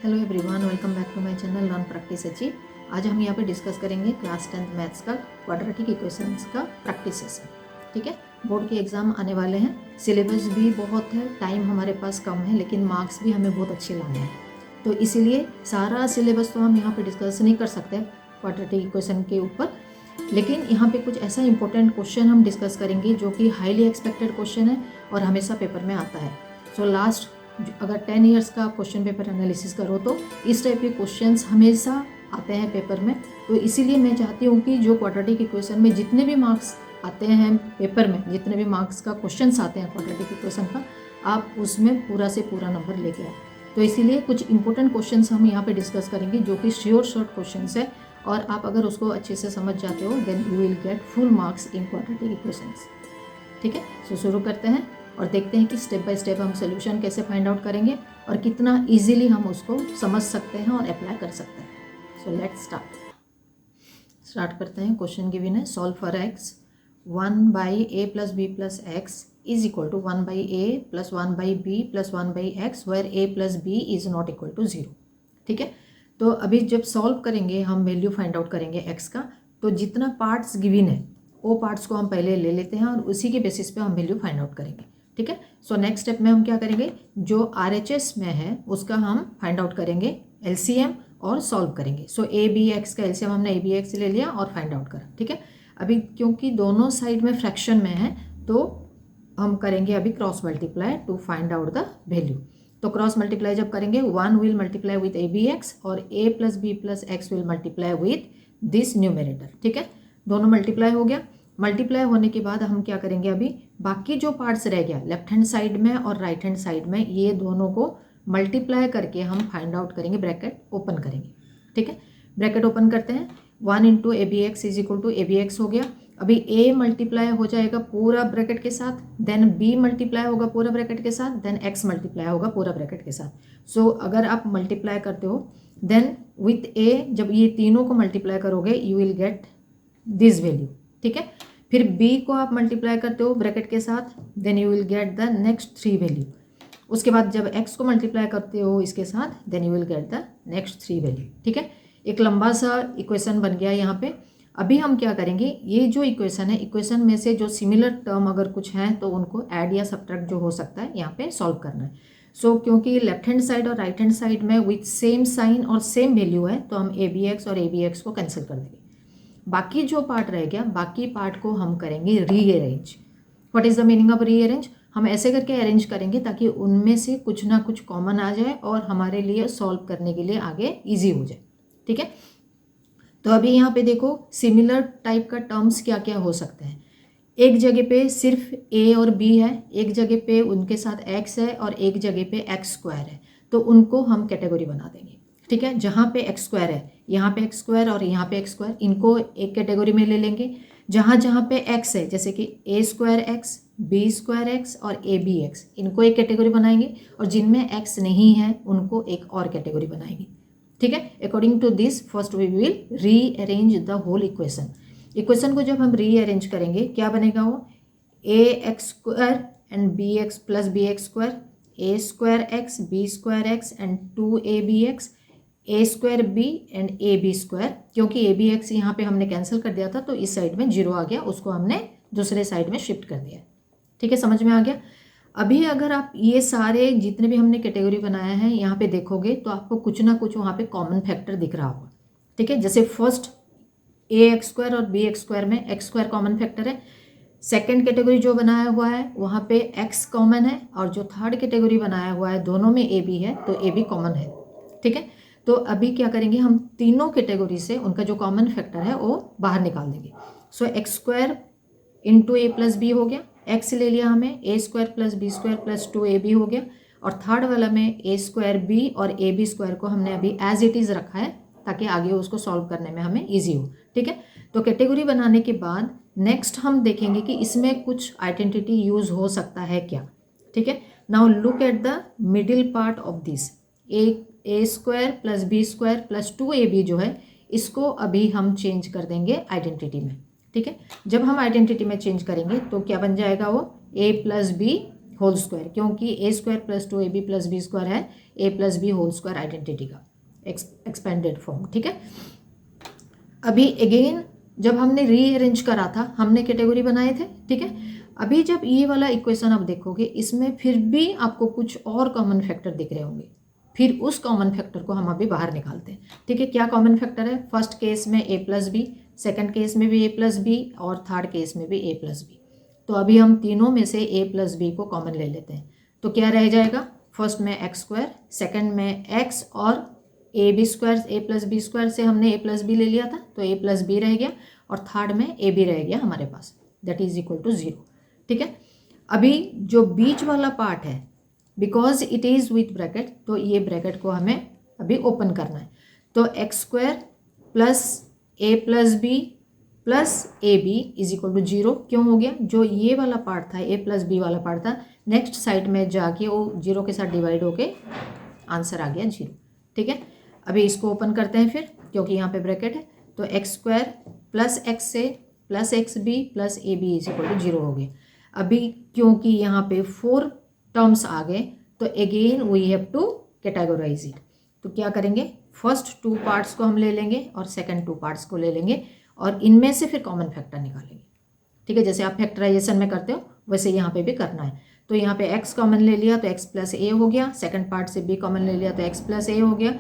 Hello everyone, welcome back to my channel learn practice achieve. आज हम यहाँ पे डिस्कस करेंगे क्लास 10th मैथ्स का क्वाड्रेटिक इक्वेशंस का प्रैक्टिस सेशन। ठीक है, बोर्ड के एग्ज़ाम आने वाले हैं, सिलेबस भी बहुत है, टाइम हमारे पास कम है, लेकिन मार्क्स भी हमें बहुत अच्छे लाने हैं। तो इसीलिए सारा सिलेबस तो हम यहाँ पर डिस्कस नहीं कर सकते क्वाड्रेटिक इक्वेशन के ऊपर, लेकिन यहाँ पे कुछ ऐसा इंपॉर्टेंट क्वेश्चन हम डिस्कस करेंगे जो कि हाईली एक्सपेक्टेड क्वेश्चन है और हमेशा पेपर में आता है। सो लास्ट अगर 10 इयर्स का क्वेश्चन पेपर एनालिसिस करो तो इस टाइप के क्वेश्चंस हमेशा आते हैं पेपर में। तो इसीलिए मैं चाहती हूँ कि जो क्वाड्रेटिक इक्वेशन में जितने भी मार्क्स आते हैं पेपर में, जितने भी मार्क्स का क्वेश्चंस आते हैं क्वाड्रेटिक इक्वेशन का, आप उसमें पूरा से पूरा नंबर लेके आए। तो इसीलिए कुछ इंपॉर्टेंट क्वेश्चंस हम यहाँ पे डिस्कस करेंगे जो कि शॉर्ट क्वेश्चंस है, और आप अगर उसको अच्छे से समझ जाते हो then you will get full marks in quadratic equations. ठीक है, सो शुरू करते हैं और देखते हैं कि स्टेप बाय स्टेप हम सोल्यूशन कैसे फाइंड आउट करेंगे और कितना इजीली हम उसको समझ सकते हैं और अप्लाई कर सकते हैं। सो लेट्स स्टार्ट करते हैं। क्वेश्चन गिवन है, solve for X 1/a + b + x is equal to 1/a + 1/b + 1/x where a + b is not equal to 0। ठीक है, तो अभी जब सॉल्व करेंगे हम वैल्यू फाइंड आउट करेंगे x का, तो जितना पार्ट्स गिवन है वो पार्ट्स को हम पहले ले लेते हैं और उसी के बेसिस पे हम वैल्यू फाइंड आउट करेंगे। ठीक है, सो नेक्स्ट स्टेप में हम क्या करेंगे, जो RHS में है उसका हम फाइंड आउट करेंगे LCM और सॉल्व करेंगे। सो ABX का LCM हमने ABX ले लिया और फाइंड आउट करा। ठीक है, अभी क्योंकि दोनों साइड में फ्रैक्शन में है तो हम करेंगे अभी cross multiply two find out the value. तो क्रॉस मल्टीप्लाई जब करेंगे 1 विल मल्टीप्लाई विथ ABX और a + b + x will multiply with this numerator. ठीक है, दोनों मल्टीप्लाई हो गया। मल्टीप्लाई होने के बाद हम क्या करेंगे, अभी बाकी जो पार्ट्स रह गया लेफ्ट हैंड साइड में और राइट हैंड साइड में, ये दोनों को मल्टीप्लाई करके हम फाइंड आउट करेंगे, ब्रैकेट ओपन करेंगे। ठीक है, ब्रैकेट ओपन करते हैं, 1 × ABX is equal to ABX हो गया। अभी a मल्टीप्लाई हो जाएगा पूरा ब्रैकेट के साथ, देन b मल्टीप्लाई होगा पूरा ब्रैकेट के साथ, देन x मल्टीप्लाई होगा पूरा ब्रैकेट के साथ। सो अगर आप मल्टीप्लाई करते हो देन विथ a, जब ये तीनों को मल्टीप्लाई करोगे you will get this value. ठीक है, फिर b को आप मल्टीप्लाई करते हो ब्रैकेट के साथ, then you will get the next 3 value. उसके बाद जब x को मल्टीप्लाई करते हो इसके साथ, then you will get the next 3 value. ठीक है, एक लंबा सा इक्वेशन बन गया यहाँ पे। अभी हम क्या करेंगे, ये जो इक्वेशन है, इक्वेशन में से जो सिमिलर टर्म अगर कुछ हैं तो उनको ऐड या सब्ट्रैक्ट जो हो सकता है यहाँ पे सॉल्व करना है। सो क्योंकि लेफ्ट हैंड साइड और राइट हैंड साइड में विथ सेम साइन और सेम वैल्यू है तो हम ABX और ABX को कैंसिल कर देंगे। बाकी जो पार्ट रह गया, बाकी पार्ट को हम करेंगे rearrange. What is the meaning of rearrange? हम ऐसे करके अरेंज करेंगे ताकि उनमें से कुछ ना कुछ कॉमन आ जाए और हमारे लिए सॉल्व करने के लिए आगे ईजी हो जाए। ठीक है, तो अभी यहाँ पे देखो सिमिलर टाइप का टर्म्स क्या क्या हो सकते हैं। एक जगह पे सिर्फ a और b है, एक जगह पे उनके साथ x है और एक जगह पे x² है, तो उनको हम कैटेगरी बना देंगे। ठीक है, जहाँ पे x² है यहाँ पे x² और यहाँ पे x², इनको एक कैटेगरी में ले लेंगे। जहाँ जहाँ पे x है, जैसे कि a²x, b²x और abx, इनको एक कैटेगरी बनाएंगे, और जिनमें x नहीं है उनको एक और कैटेगरी बनाएंगे। ठीक है, according to this first we will rearrange the whole equation. Equation को जब हम रीअरेंज करेंगे क्या बनेगा, वो ax² and bx + bx², a²x, b²x and 2abx, a²b and ab²। क्योंकि abx यहाँ पे हमने कैंसिल कर दिया था तो इस साइड में 0 आ गया, उसको हमने दूसरे साइड में शिफ्ट कर दिया। ठीक है, समझ में आ गया। अभी अगर आप ये सारे जितने भी हमने कैटेगरी बनाया है यहाँ पे देखोगे तो आपको कुछ ना कुछ वहाँ पे कॉमन फैक्टर दिख रहा होगा। ठीक है, जैसे फर्स्ट ax² और bx² में x² कॉमन फैक्टर है। सेकंड कैटेगरी जो बनाया हुआ है वहाँ पे x कॉमन है, और जो थर्ड कैटेगरी बनाया हुआ है दोनों में ab है तो ab कॉमन है। ठीक है, तो अभी क्या करेंगे, हम तीनों कैटेगरी से उनका जो कॉमन फैक्टर है वो बाहर निकाल देंगे। सो x² × a + b हो गया, x ले लिया हमें, a² + b² + 2ab हो गया, और थर्ड वाला में a²b और ab² को हमने अभी एज इट इज़ रखा है ताकि आगे उसको सॉल्व करने में हमें ईजी हो। ठीक है, तो कैटेगरी बनाने के बाद नेक्स्ट हम देखेंगे कि इसमें कुछ आइडेंटिटी यूज़ हो सकता है क्या। ठीक है, now look at the middle part of this, a² + b² + 2ab जो है, इसको अभी हम चेंज कर देंगे आइडेंटिटी में। ठीक है, जब हम आइडेंटिटी में चेंज करेंगे तो क्या बन जाएगा, वो a + b होल स्क्वायर, क्योंकि a square plus 2ab plus B square है a plus b whole square identity का एक्सपेंडेड फॉर्म। ठीक है, अभी अगेन जब हमने रीअरेंज करा था हमने कैटेगरी बनाए थे। ठीक है, अभी जब ये वाला इक्वेशन आप देखोगे इसमें फिर भी आपको कुछ और कॉमन फैक्टर दिख रहे होंगे, फिर उस कॉमन फैक्टर को हम अभी बाहर निकालते हैं। ठीक है, क्या कॉमन फैक्टर है? फर्स्ट केस में ए प्लस बी, सेकेंड केस में भी ए प्लस बी और थर्ड केस में भी ए प्लस बी। तो अभी हम तीनों में से ए प्लस बी को कॉमन ले लेते हैं। तो क्या रह जाएगा? फर्स्ट में एक्स स्क्वायर, सेकेंड में एक्स और A B square, A plus B square से हमने ए प्लस बी ले लिया था तो ए प्लस बी रह गया, और थर्ड में ए बी रह गया हमारे पास, दैट इज इक्वल टू 0। ठीक है, अभी जो बीच वाला पार्ट है because it is with bracket, तो ये ब्रैकेट को हमें अभी ओपन करना है। तो X square plus A plus B plus A B is equal to 0 क्यों हो गया? जो ये वाला पार्ट था ए प्लस बी वाला पार्ट था, नेक्स्ट साइड में जाके वो 0 के साथ डिवाइड होके आंसर आ गया 0। ठीक है, अभी इसको ओपन करते हैं फिर, क्योंकि यहाँ पे ब्रैकेट है। तो X square plus X A plus X B plus A B is equal to 0 हो गया। अभी क्योंकि यहाँ पे 4 टर्म्स आ गए तो again we have to categorise it. तो क्या करेंगे? फर्स्ट 2 पार्ट्स को हम ले लेंगे और सेकंड 2 पार्ट्स को ले लेंगे और इनमें से फिर कॉमन फैक्टर निकालेंगे। ठीक है, जैसे आप फैक्टराइजेशन में करते हो वैसे यहाँ पे भी करना है। तो यहाँ पे x कॉमन ले लिया तो x प्लस ए हो गया, सेकंड पार्ट से b कॉमन ले लिया तो x प्लस ए हो गया,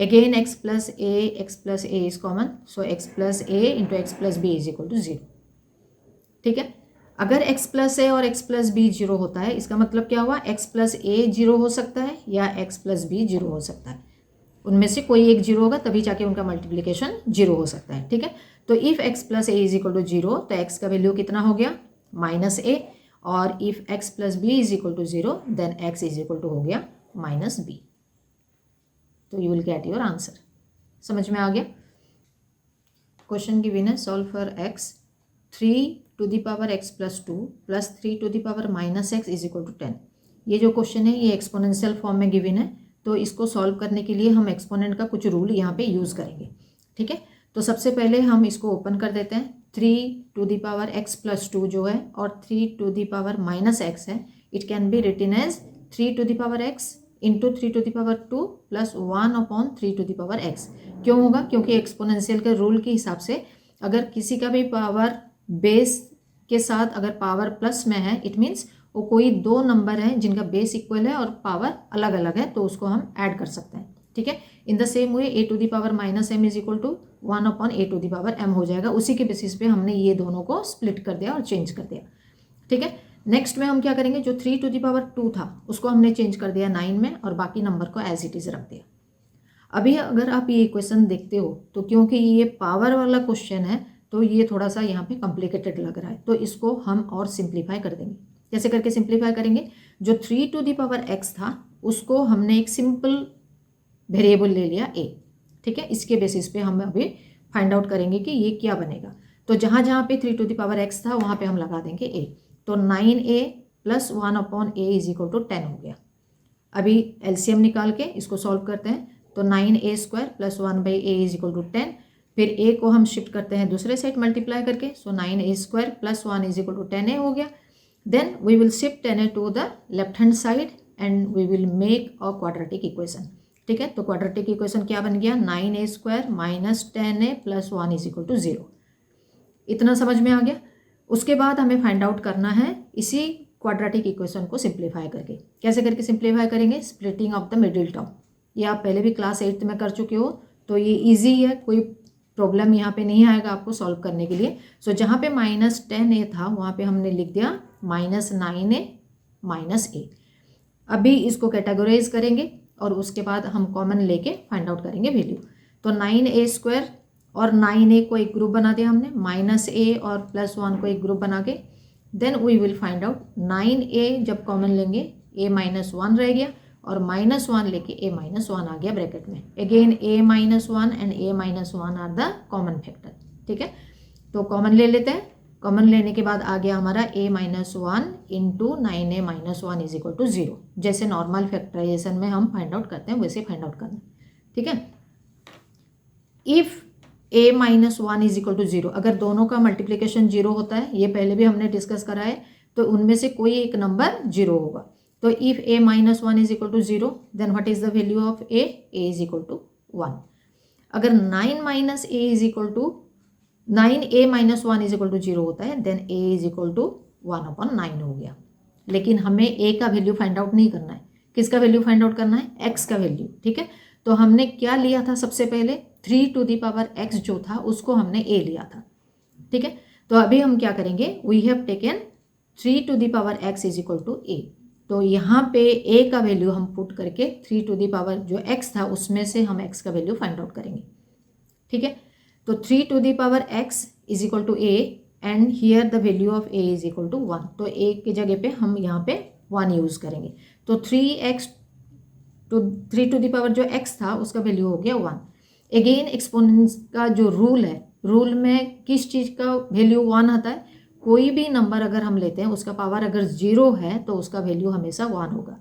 again x plus A is common, so x plus A into X plus B is equal to 0। ठीक है, अगर x प्लस ए और x प्लस बी 0 होता है इसका मतलब क्या हुआ? x प्लस ए 0 हो सकता है या x प्लस बी 0 हो सकता है, उनमें से कोई एक 0 होगा तभी जाके उनका मल्टीप्लिकेशन 0 हो सकता है। ठीक है, तो if x plus A is equal to 0 तो x का वैल्यू कितना हो गया? माइनस ए, और if x plus B is equal to 0 then x is equal to हो गया माइनस बी। तो you will get your answer. समझ में आ गया? क्वेश्चन गिवन है, solve for x 3 to the power x plus 2 plus 3 to the power minus x is equal to 10। ये जो क्वेश्चन है ये एक्सपोनेंशियल फॉर्म में गिवन है, तो इसको सॉल्व करने के लिए हम एक्सपोनेंट का कुछ रूल यहाँ पे यूज़ करेंगे। ठीक है, तो सबसे पहले हम इसको ओपन कर देते हैं। 3 to the power x plus 2 जो है और 3 to the power minus x है, it can be written as 3 to the power x into 3 to the power 2 plus 1 upon 3 to the power x। क्यों होगा? क्योंकि एक्सपोनेंशियल के रूल के हिसाब से अगर किसी का भी पावर बेस के साथ अगर पावर प्लस में है, इट मीन्स वो कोई 2 नंबर हैं जिनका बेस इक्वल है और पावर अलग अलग है, तो उसको हम ऐड कर सकते हैं। ठीक है, in the same way A to the power minus M is equal to 1 upon A to the power M हो जाएगा। उसी के बेसिस पे हमने ये दोनों को स्प्लिट कर दिया और चेंज कर दिया। ठीक है, नेक्स्ट में हम क्या करेंगे? जो 3 टू द पावर 2 था उसको हमने चेंज कर दिया 9 में और बाकी नंबर को एज इट इज़ रख दिया। अभी अगर आप ये इक्वेशन देखते हो तो क्योंकि ये पावर वाला क्वेश्चन है तो ये थोड़ा सा यहाँ पे कॉम्प्लिकेटेड लग रहा है, तो इसको हम और सिंप्लीफाई कर देंगे। कैसे करके सिंप्लीफाई करेंगे? जो 3 टू द पावर x था उसको हमने एक सिंपल वेरिएबल ले लिया a। ठीक है, इसके बेसिस पे हम अभी फाइंड आउट करेंगे कि ये क्या बनेगा। तो जहाँ जहाँ पे 3 टू द पावर x था वहाँ पे हम लगा देंगे a। तो 9a plus 1 upon a is equal to 10 हो गया। अभी एलसीएम निकाल के इसको सॉल्व करते हैं। तो 9a square plus 1 by a is equal to 10, फिर a को हम शिफ्ट करते हैं दूसरे साइड मल्टीप्लाई करके, so 9a square plus 1 is equal to 10a हो गया। Then we will shift 10a to the left hand side and we will make a quadratic equation. ठीक है, तो क्वाड्रेटिक इक्वेशन क्या बन गया? 9a square minus 10a plus 1 is equal to 0। इतना समझ में आ गया? उसके बाद हमें फाइंड आउट करना है इसी क्वाड्रेटिक इक्वेशन को सिंप्लीफाई करके। कैसे करके सिंप्लीफाई करेंगे? Splitting of the middle term. ये आप पहले भी क्लास 8 में कर चुके हो, तो ये ईजी है, कोई प्रॉब्लम यहाँ पे नहीं आएगा आपको सॉल्व करने के लिए। सो जहाँ पे माइनस 10a था वहाँ पे हमने लिख दिया माइनस 9a माइनस a। अभी इसको कैटेगराइज करेंगे और उसके बाद हम कॉमन लेके फाइंड आउट करेंगे वैल्यू। तो 9a स्क्वायर और 9a को एक ग्रुप बना दिया हमने, माइनस a और प्लस 1 को एक ग्रुप बना के, then we will find out 9a जब कॉमन लेंगे a माइनस 1 रह गया और माइनस 1 लेके a माइनस 1 आ गया ब्रैकेट में। Again a minus 1 and a minus 1 are the common factor. ठीक है, तो कॉमन ले लेते हैं। कॉमन लेने के बाद आ गया हमारा a minus 1 into 9a minus 1 is equal to 0। जैसे नॉर्मल फैक्टराइजेशन में हम फाइंड आउट करते हैं वैसे फाइंड आउट करना। ठीक है, if a minus 1 is equal to 0, अगर दोनों का मल्टीप्लिकेशन 0 होता है, ये पहले भी हमने डिस्कस करा है, तो उनमें से कोई एक नंबर 0 होगा। तो if a minus 1 is equal to 0 then what is the value of a is equal to 1। अगर 9 minus a is equal to 9a minus 1 is equal to 0 होता है then a is equal to 1/9 हो गया। लेकिन हमें a का value find out नहीं करना है, किसका वैल्यू फाइंड आउट करना है, x का वैल्यू। ठीक है, तो हमने क्या लिया था सबसे पहले, 3 टू द पावर x जो था उसको हमने a लिया था। ठीक है, तो अभी हम क्या करेंगे, we have taken 3 to the power x is equal to a। तो यहाँ पे a का वैल्यू हम पुट करके 3 टू द पावर जो x था उसमें से हम x का वैल्यू फाइंड आउट करेंगे। ठीक है, तो 3 to the power x is equal to a and here the value of a is equal to 1। तो a की जगह पे हम यहाँ पे 1 यूज़ करेंगे। तो 3 टू द पावर जो x था उसका वैल्यू हो गया 1। अगेन एक्सपोनेंट्स का जो रूल है, रूल में किस चीज़ का वैल्यू 1 आता है, कोई भी नंबर अगर हम लेते हैं उसका पावर अगर 0 है तो उसका वैल्यू हमेशा 1 होगा,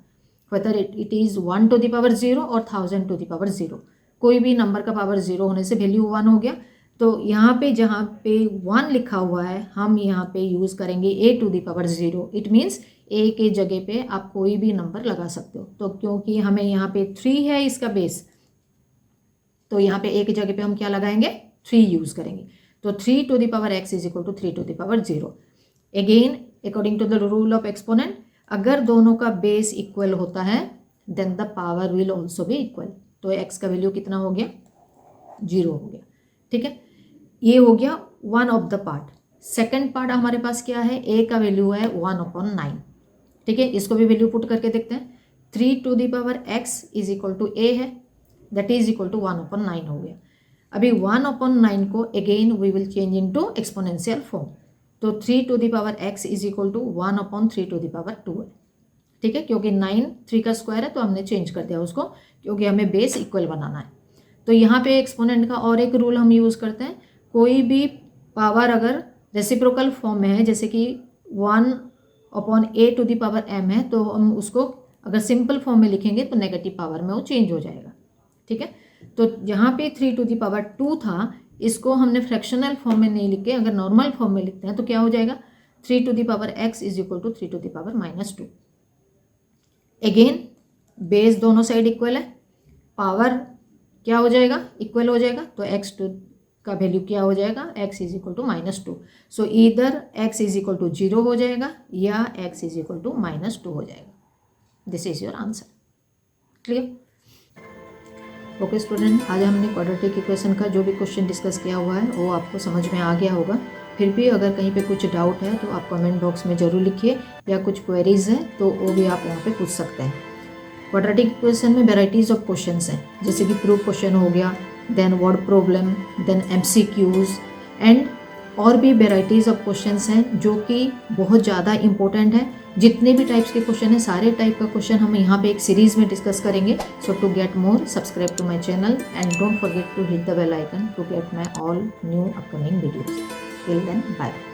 whether it is 1 to the power 0 और 1000 टू द पावर 0। कोई भी नंबर का पावर 0 होने से वैल्यू 1 हो गया। तो यहाँ पे जहाँ पे 1 लिखा हुआ है हम यहाँ पे यूज़ करेंगे a to the power 0। It means a के जगह पे आप कोई भी नंबर लगा सकते हो। तो क्योंकि हमें यहाँ पे 3 है इसका बेस, तो यहाँ पे a की जगह पे हम क्या लगाएंगे, 3 यूज़ करेंगे। तो 3 to the power x is equal to 3 to the power 0। Again according to the rule of exponent, अगर दोनों का बेस इक्वल होता है then the power will also भी इक्वल। तो x का वैल्यू कितना हो गया, 0 हो गया। ठीक है, ये हो गया one of the part. Second part हमारे पास क्या है, a का वैल्यू है 1/9। ठीक है, इसको भी वैल्यू पुट करके देखते हैं। 3 to the power x is equal to a है, दैट इज इक्वल टू 1/9 हो गया। अभी 1/9 को again we will change into exponential form. तो 3 to the power x is equal to 1/3 to the power 2 है। ठीक है, क्योंकि 9 3 का स्क्वायर है तो हमने चेंज कर दिया उसको, क्योंकि हमें बेस इक्वल बनाना है। तो यहाँ पे एक्सपोनेंट का और एक रूल हम यूज़ करते हैं, कोई भी पावर अगर रेसिप्रोकल फॉर्म में है, जैसे कि 1/a to the power m है, तो हम उसको अगर सिंपल फॉर्म में लिखेंगे तो नेगेटिव पावर में वो चेंज हो जाएगा। ठीक है, तो यहाँ पे 3 टू द पावर 2 था, इसको हमने फ्रैक्शनल फॉर्म में नहीं लिखे, अगर नॉर्मल फॉर्म में लिखते हैं तो क्या हो जाएगा, 3 to the power x is equal to 3 to the power -2। Again base दोनों साइड इक्वल है, पावर क्या हो जाएगा, इक्वल हो जाएगा। तो x टू का वैल्यू क्या हो जाएगा, x इज इक्वल टू -2। सो इधर x इज इक्वल टू 0 हो जाएगा या x इज इक्वल टू -2 हो जाएगा। This is your answer. Clear? Okay student, आज हमने क्वाड्रेटिक इक्वेशन का जो भी क्वेश्चन डिस्कस किया हुआ है वो आपको समझ में आ गया होगा। फिर भी अगर कहीं पे कुछ डाउट है तो आप कमेंट बॉक्स में ज़रूर लिखिए, या कुछ क्वेरीज है तो वो भी आप वहाँ पे पूछ सकते हैं। क्वाड्रेटिक इक्वेशन में वेराइटीज़ ऑफ क्वेश्चंस हैं, जैसे कि प्रूफ क्वेश्चन हो गया, then word problem, then MCQs and और भी वेराइटीज़ ऑफ क्वेश्चंस हैं जो कि बहुत ज़्यादा इंपॉर्टेंट है। जितने भी टाइप्स के क्वेश्चन हैं सारे टाइप का क्वेश्चन हम यहाँ पे एक सीरीज़ में डिस्कस करेंगे। So to get more subscribe to my channel and don't forget to hit the bell icon to get my all new upcoming videos. Till then bye.